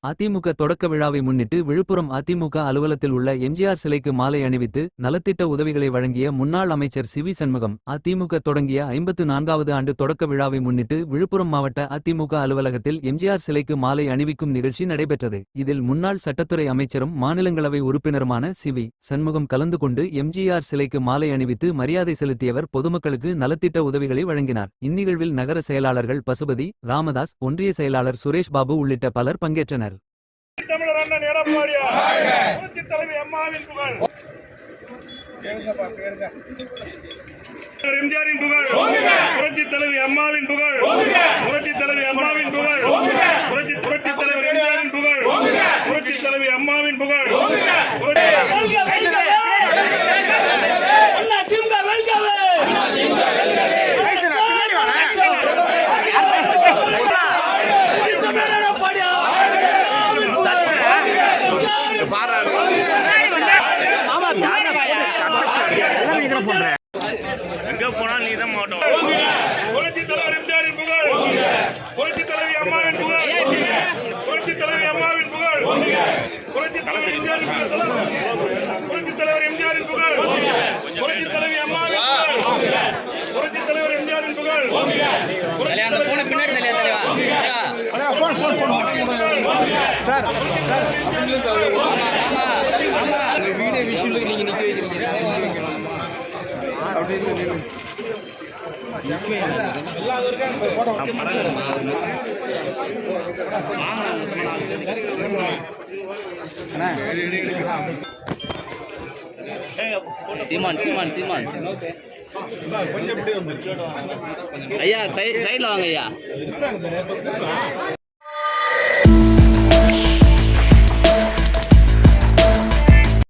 அதிமுக தொடக்க விழாவை முன்னிட்டு விழுப்புரம் அதிமுக அலுவலத்தில் உள்ள எம்ஜிஆர் சிலைக்கு மாலை அணிவித்து நலத்திட்ட உதவிகளை வழங்கிய முன்னாள் அமைச்சர் சி வி சண்முகம். அதிமுக தொடங்கிய 54வது ஆண்டு தொடக்க விழாவை முன்னிட்டு விழுப்புரம் மாவட்ட அதிமுக அலுவலகத்தில் எம்ஜிஆர் சிலைக்கு மாலை அணிவிக்கும் நிகழ்ச்சி நடைபெற்றது. இதில் முன்னாள் சட்டத்துறை அமைச்சரும் மாநிலங்களவை உறுப்பினருமான சி வி சண்முகம் கலந்து கொண்டு எம்ஜிஆர் சிலைக்கு மாலை அணிவித்து மரியாதை செலுத்தியவர் பொதுமக்களுக்கு நலத்திட்ட உதவிகளை வழங்கினார். இந்நிகழ்வில் நகர செயலாளர்கள் பசுபதி, ராமதாஸ், ஒன்றிய செயலாளர் சுரேஷ் பாபு உள்ளிட்ட பலர் பங்கேற்றனர். தமிழர் அண்ணன் எடப்பாடியார் புரட்சி தலைவி அம்மாவின் புகழ், எம்ஜிஆரின் புகழ், புரட்சி தலைவி அம்மாவின் புகழ், புரட்சி தலைவி அம்மாவின் புகழ், புரட்சி தலைவர் எம்ஜிஆரின் புகழ், புரட்சி தலைவி அம்மாவின் புகழ். எங்க போனால் நீதான் மாட்டோம். புரட்சி தலைவர் எம்ஜிஆரின் புகழ், புரட்சி தலைவி அம்மாவின் புகழ், புரட்சி தலைவி அம்மாவின் புகழ், புரட்சி தலைவர் எம்ஜிஆரின் புகழ், புரட்சி தலைவர் எம்ஜிஆரின் புகழ், புரட்சி தலைவி அம்மாவின் புகழ், புரட்சி தலைவர் எம்ஜிஆரின் புகழ். வீடியோ விஷயம் நீங்க நிக்க வைக்கிறீங்க. சீமான் சீமான் சீமான் ஐயா சைடில் வாங்க ஐயா.